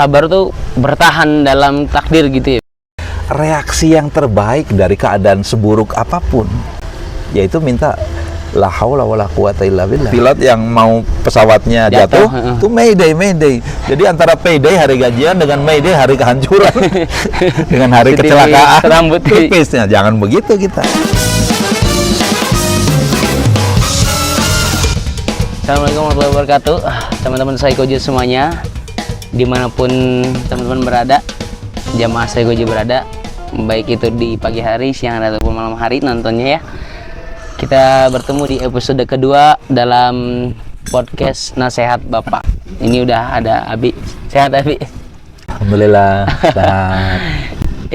sabar tuh bertahan dalam takdir gitu ya. Reaksi yang terbaik dari keadaan seburuk apapun yaitu minta la haula wala quwata illa billah. Pilot yang mau pesawatnya jatuh itu mayday. Jadi antara payday hari gajian dengan mayday hari kehancuran. Dengan hari kecelakaan. Rambut tipisnya. Jangan begitu kita. Assalamualaikum warahmatullahi wabarakatuh. Teman-teman Psychojo semuanya, dimanapun teman-teman berada, jamaah Psychojo berada, baik itu di pagi hari, siang ataupun malam hari nontonnya ya. Kita bertemu di episode kedua dalam podcast Nasihat Bapak. Ini udah ada Abi. Sehat Abi? Alhamdulillah sehat.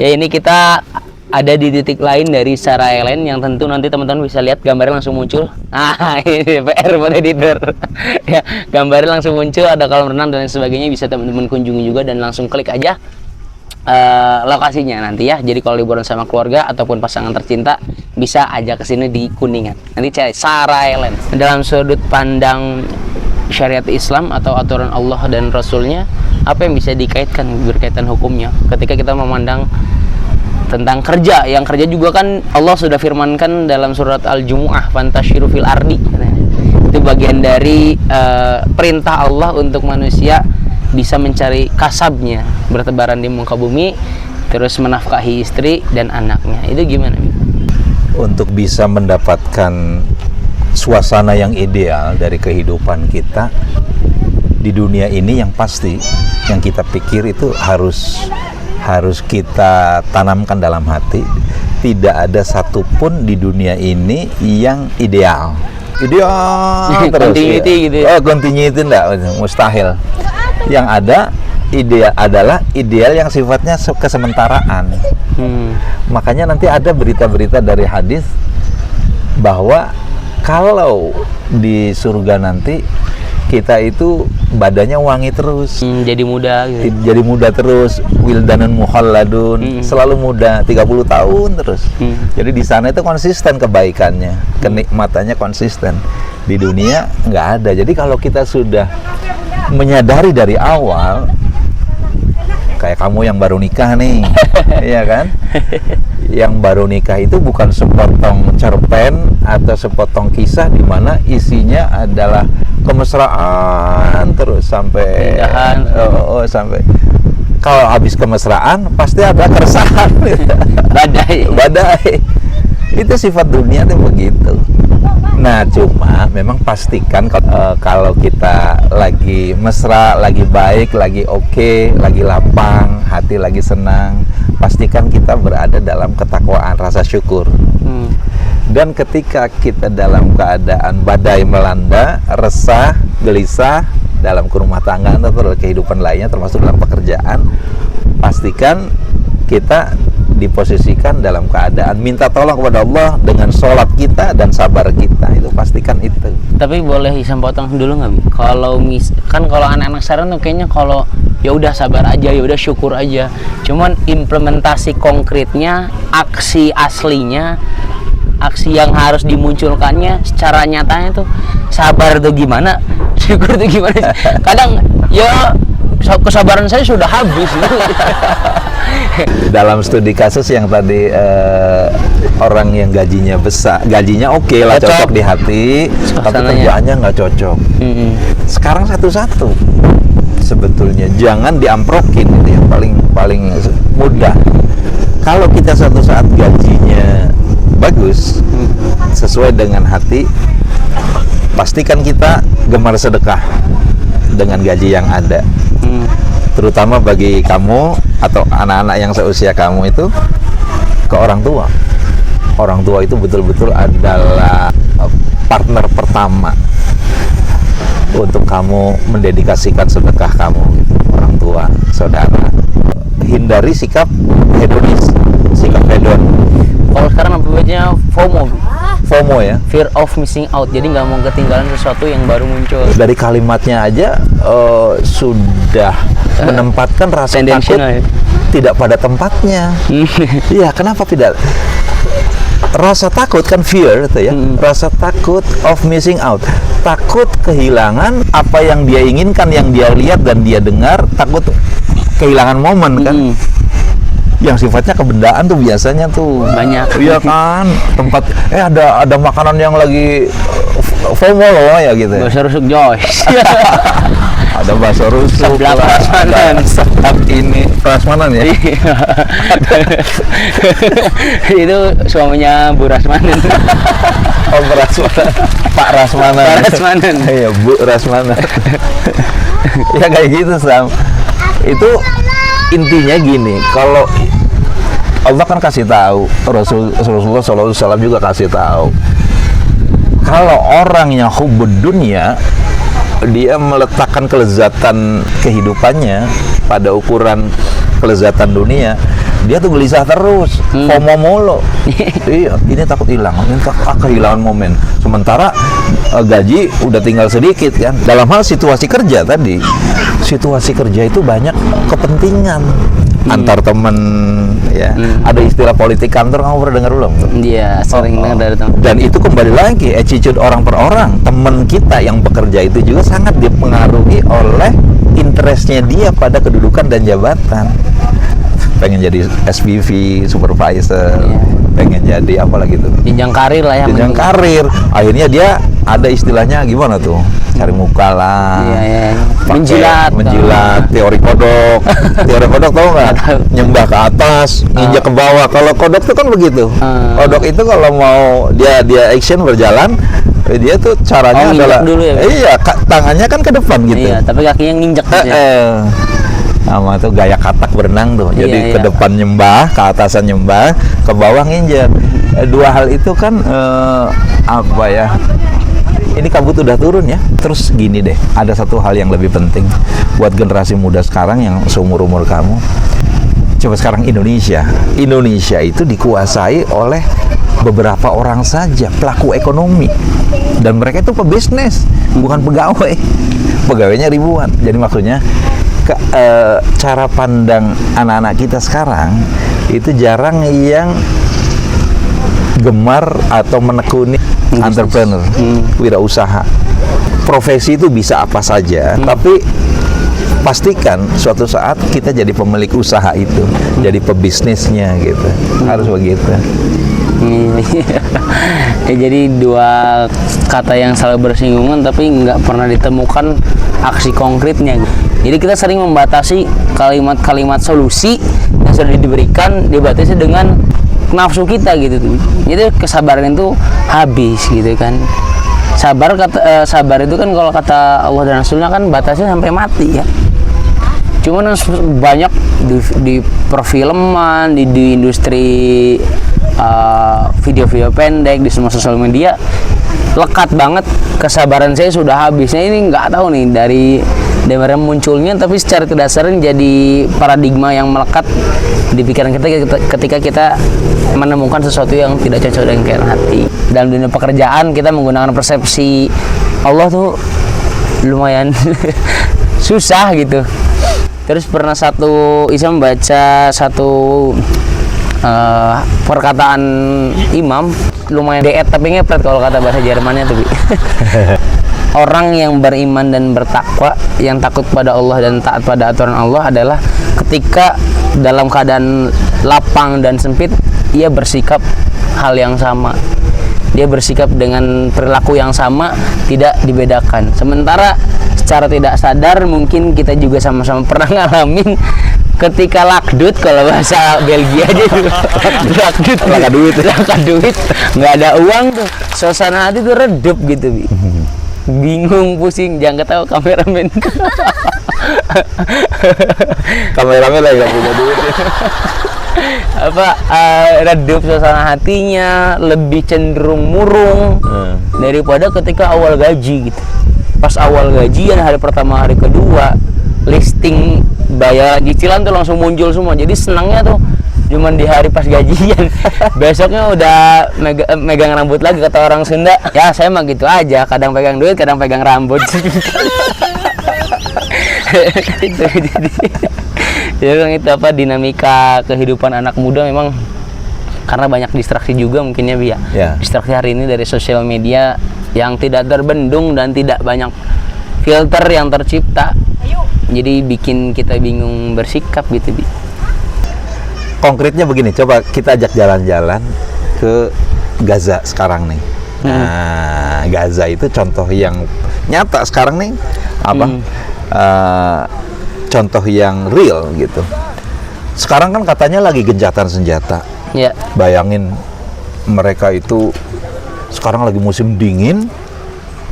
Ya, ini kita ada di titik lain dari Sarah Ellen yang tentu nanti teman-teman bisa lihat gambarnya langsung muncul. Ah, ini PR buat editor. Ya, gambarnya langsung muncul, ada kolam renang dan lain sebagainya, bisa teman-teman kunjungi juga dan langsung klik aja lokasinya nanti ya. Jadi kalau liburan sama keluarga ataupun pasangan tercinta bisa aja kesini di Kuningan. Nanti cari Sarah Ellen. Dalam sudut pandang syariat Islam atau aturan Allah dan Rasulnya, apa yang bisa dikaitkan berkaitan hukumnya ketika kita memandang tentang kerja? Yang kerja juga kan Allah sudah firmankan dalam surat Al-Jumu'ah, fantasyiru fil ardi. Itu bagian dari perintah Allah untuk manusia bisa mencari kasabnya, bertebaran di muka bumi, terus menafkahi istri dan anaknya. Itu gimana? Untuk bisa mendapatkan suasana yang ideal dari kehidupan kita di dunia ini, yang pasti yang kita pikir itu harus kita tanamkan dalam hati, tidak ada satupun di dunia ini yang ideal terus continuity ya. Gitu ya? Oh, continuity enggak, mustahil. Yang ada ideal adalah ideal yang sifatnya kesementaraan. Makanya nanti ada berita-berita dari hadis bahwa kalau di surga nanti kita itu badannya wangi terus, jadi muda gitu. Jadi muda terus, wildanun mukhalladun, selalu muda, 30 tahun terus. Jadi di sana itu konsisten kebaikannya, kenikmatannya konsisten. Di dunia nggak ada. Jadi kalau kita sudah menyadari dari awal, kayak kamu yang baru nikah nih, iya kan? Yang baru nikah itu bukan sepotong cerpen atau sepotong kisah di mana isinya adalah kemesraan terus sampai sampai kalau habis kemesraan pasti ada keresahan. badai. Itu sifat dunia tuh begitu. Nah, cuma memang pastikan kalau kita lagi mesra, lagi baik, lagi oke, lagi lapang, hati lagi senang, pastikan kita berada dalam ketakwaan, rasa syukur. Dan ketika kita dalam keadaan badai melanda, resah, gelisah dalam rumah tangga atau kehidupan lainnya, termasuk dalam pekerjaan, pastikan kita diposisikan dalam keadaan minta tolong kepada Allah dengan sholat kita dan sabar kita. Itu pastikan itu. Tapi boleh Isam potong dulu nggak? Kalau kalau anak-anak sekarang tuh kayaknya kalau ya udah sabar aja, ya udah syukur aja. Cuman implementasi konkretnya, aksi aslinya, aksi yang harus dimunculkannya secara nyatanya tuh sabar tuh gimana, syukur tuh gimana? Kadang ya kesabaran saya sudah habis. Dalam studi kasus yang tadi orang yang gajinya besar, gajinya oke lah, cocok di hati, tapi kerjaannya nggak cocok. Sekarang satu-satu sebetulnya jangan diamprokin, itu yang paling mudah. Kalau kita suatu saat gajinya bagus, sesuai dengan hati, pastikan kita gemar sedekah dengan gaji yang ada. Terutama bagi kamu atau anak-anak yang seusia kamu itu, ke orang tua. Orang tua itu betul-betul adalah partner pertama untuk kamu mendedikasikan sedekah kamu gitu. Orang tua, saudara. Hindari sikap hedonis, sikap hedon. Kalau sekarang namanya FOMO ya, fear of missing out. Jadi nggak mau ketinggalan sesuatu yang baru muncul. Dari kalimatnya aja sudah menempatkan rasa takut ya? Tidak pada tempatnya. Iya, kenapa tidak? Rasa takut kan fear itu ya. Rasa takut of missing out. Takut kehilangan apa yang dia inginkan, yang dia lihat dan dia dengar. Takut kehilangan momen kan. Yang sifatnya kebendaan tuh biasanya tuh banyak. Iya kan, tempat ada makanan yang lagi FOMO loh ya gitu. Bakso rusuk Joyce. Ada bakso rusuk, Seblak prasmanan. seblak ini prasmanan ya. Itu suaminya Bu Rasmanan. Oh, Rasmanan. Pak Rasmanan. Pak Rasmanan. Iya, Bu Rasmanan. Ya kayak gitu, Sam. Itu intinya gini, kalau Allah kan kasih tahu, Rasulullah SAW juga kasih tahu, kalau orang yang hubbud dunya, dia meletakkan kelezatan kehidupannya pada ukuran kelezatan dunia, dia tuh gelisah terus, FOMO mulu. Iya, ini takut hilang, ini kehilangan momen. Sementara gaji udah tinggal sedikit kan. Dalam hal situasi kerja tadi, situasi kerja itu banyak kepentingan antar temen ya. Ada istilah politik kantor, kamu pernah dengar belum? Iya, sering dengar dari teman. Dan itu kembali lagi attitude orang per orang. Temen kita yang bekerja itu juga sangat dipengaruhi oleh interestnya dia pada kedudukan dan jabatan. Pengen jadi SPV, supervisor, pengen jadi apa lagi tuh? Jenjang karir lah ya. Jenjang karir. Akhirnya dia ada istilahnya gimana tuh? Cari muka lah. Iya. Menjilat teori kodok. Teori kodok tahu nggak? Nyembah ke atas, nginjak ke bawah. Kalau kodok tuh kan begitu. Kodok itu kalau mau dia action berjalan, dia tuh caranya adalah dulu ya, iya, tangannya kan ke depan gitu. Iya, tapi kakinya nginjek gitu ya. Sama tuh gaya katak berenang tuh. Jadi ke depan nyembah, ke atasan nyembah, ke bawah nginjek. Dua hal itu kan apa ya? Ini kabut udah turun ya. Terus gini deh, ada satu hal yang lebih penting buat generasi muda sekarang yang seumur-umur kamu. Coba sekarang Indonesia itu dikuasai oleh beberapa orang saja, pelaku ekonomi. Dan mereka itu pebisnis, bukan pegawai. Pegawainya ribuan. Jadi maksudnya cara pandang anak-anak kita sekarang itu jarang yang gemar atau menekuni entrepreneur, wirausaha. Profesi itu bisa apa saja, tapi pastikan suatu saat kita jadi pemilik usaha itu, jadi pebisnisnya gitu. Harus begitu. Ya, jadi dua kata yang selalu bersinggungan tapi nggak pernah ditemukan aksi konkretnya. Jadi kita sering membatasi kalimat-kalimat solusi yang sudah diberikan, dibatasi dengan nafsu kita gitu tuh. Jadi kesabaran itu habis gitu kan. Sabar itu kan kalau kata Allah dan Rasulnya kan batasnya sampai mati ya. Cuman banyak di perfilman, di industri video-video pendek, di semua sosial media lekat banget kesabaran saya sudah habisnya. Ini nggak tahu nih dari mana munculnya, tapi secara tidak sadar jadi paradigma yang melekat di pikiran kita ketika kita menemukan sesuatu yang tidak cocok dengan keinginan hati. Dalam dunia pekerjaan kita menggunakan persepsi Allah tuh lumayan susah gitu. Terus pernah saya membaca satu perkataan imam lumayan deet tapi ngepret kalau kata bahasa Jermannya tuh. Orang yang beriman dan bertakwa, yang takut pada Allah dan taat pada aturan Allah adalah ketika dalam keadaan lapang dan sempit, ia bersikap hal yang sama. Dia bersikap dengan perilaku yang sama, tidak dibedakan. Sementara secara tidak sadar mungkin kita juga sama-sama pernah ngalamin ketika lakdut, kalau bahasa Belgia aja dulu. Lakdut, laka duit, nggak ada uang tuh. Suasana hati tuh redup gitu, Bi. Bingung, pusing, jangan ketawa kameramen. Kameramen lagi nggak punya duit. Redup suasana hatinya, lebih cenderung murung daripada ketika awal gaji gitu. Pas awal gajian hari pertama, hari kedua, listing bayar cicilan tuh langsung muncul semua. Jadi senangnya tuh cuman di hari pas gajian. Besoknya udah megang rambut lagi, kata orang Sunda. Ya saya mah gitu aja, kadang pegang duit, kadang pegang rambut. Jadi itu apa, dinamika kehidupan anak muda memang karena banyak distraksi juga mungkin ya, Bia. Distraksi hari ini dari sosial media yang tidak terbendung dan tidak banyak filter yang tercipta. Jadi bikin kita bingung bersikap gitu, Bi. Konkretnya begini, coba kita ajak jalan-jalan ke Gaza sekarang nih. Nah, Gaza itu contoh yang nyata sekarang nih, contoh yang real gitu. Sekarang kan katanya lagi gencatan senjata. Ya. Bayangin mereka itu sekarang lagi musim dingin,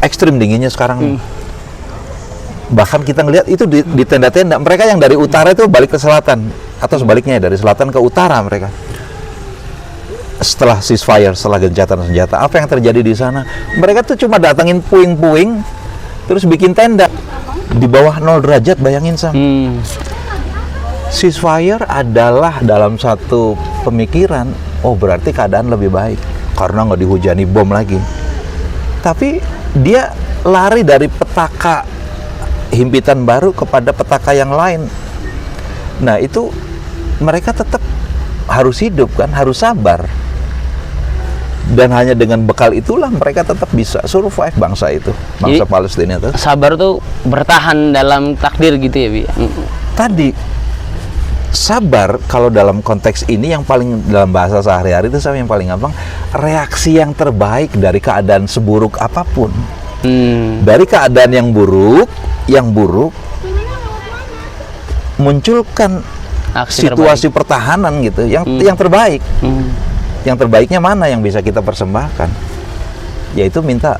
ekstrim dinginnya sekarang nih. Bahkan kita ngelihat itu di tenda-tenda mereka yang dari utara itu balik ke selatan, atau sebaliknya dari selatan ke utara mereka. Setelah ceasefire, setelah gencatan senjata, apa yang terjadi di sana? Mereka tuh cuma datangin puing-puing, terus bikin tenda di bawah 0 derajat, bayangin Sam. Ceasefire adalah dalam satu pemikiran, oh berarti keadaan lebih baik karena nggak dihujani bom lagi. Tapi dia lari dari petaka himpitan baru kepada petaka yang lain. Nah itu mereka tetap harus hidup kan, harus sabar. Dan hanya dengan bekal itulah mereka tetap bisa survive, bangsa itu, bangsa Jadi, Palestina itu. Sabar tuh bertahan dalam takdir gitu ya, Bi. Tadi sabar kalau dalam konteks ini yang paling dalam bahasa sehari-hari itu yang paling gampang, reaksi yang terbaik dari keadaan seburuk apapun. Dari keadaan yang buruk munculkan Aksi situasi pertahanan gitu yang terbaik. Yang terbaiknya mana yang bisa kita persembahkan? Yaitu minta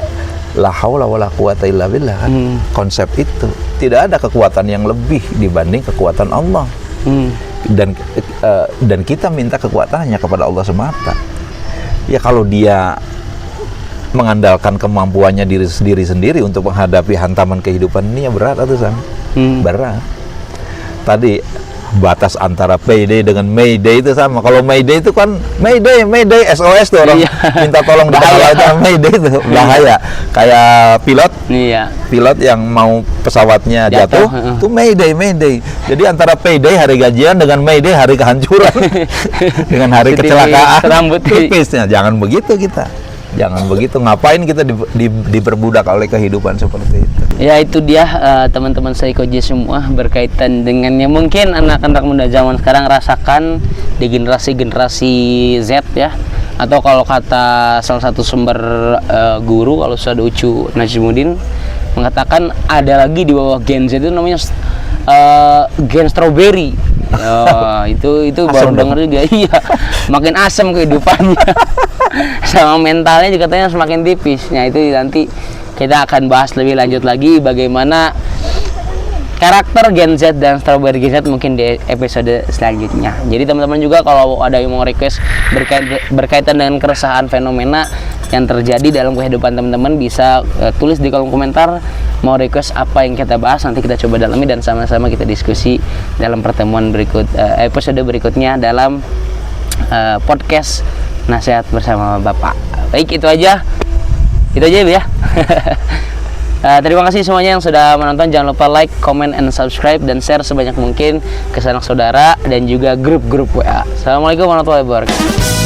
la haula wala quwata illa billah kan. Konsep itu tidak ada kekuatan yang lebih dibanding kekuatan Allah. Dan kita minta kekuatannya kepada Allah semata. Ya kalau dia mengandalkan kemampuannya diri sendiri untuk menghadapi hantaman kehidupan ini, ya berat atau Sam? Berat. Tadi batas antara payday dengan mayday itu sama. Kalau mayday itu kan mayday SOS tuh orang minta tolong bahaya itu mayday itu bahaya. Kayak pilot yang mau pesawatnya jatuh itu mayday. Jadi antara payday hari gajian dengan mayday hari kehancuran. Dengan hari kecelakaan tipisnya. Jangan begitu kita. Jangan begitu, ngapain kita diperbudak oleh kehidupan seperti itu. Ya itu dia teman-teman Saikoji semua, berkaitan dengan yang mungkin anak-anak muda zaman sekarang rasakan di generasi Z ya. Atau kalau kata salah satu sumber guru, kalau Ustaz Ucu Najimuddin mengatakan ada lagi di bawah Gen Z itu namanya Gen Strawberry. Itu baru denger juga. Iya, makin asam kehidupannya. Sama mentalnya juga katanya semakin tipis. Nah itu nanti kita akan bahas lebih lanjut lagi bagaimana karakter Gen Z dan Strawberry Gen Z mungkin di episode selanjutnya. Jadi teman-teman juga kalau ada yang mau request berkaitan dengan keresahan fenomena yang terjadi dalam kehidupan teman-teman, bisa tulis di kolom komentar mau request apa yang kita bahas, nanti kita coba dalami dan sama-sama kita diskusi dalam pertemuan episode berikutnya dalam podcast Nasihat Bersama Bapak. Baik, itu aja ya. Terima kasih semuanya yang sudah menonton. Jangan lupa like, comment, and subscribe, dan share sebanyak mungkin ke sanak saudara dan juga grup-grup WA. Assalamualaikum warahmatullahi wabarakatuh.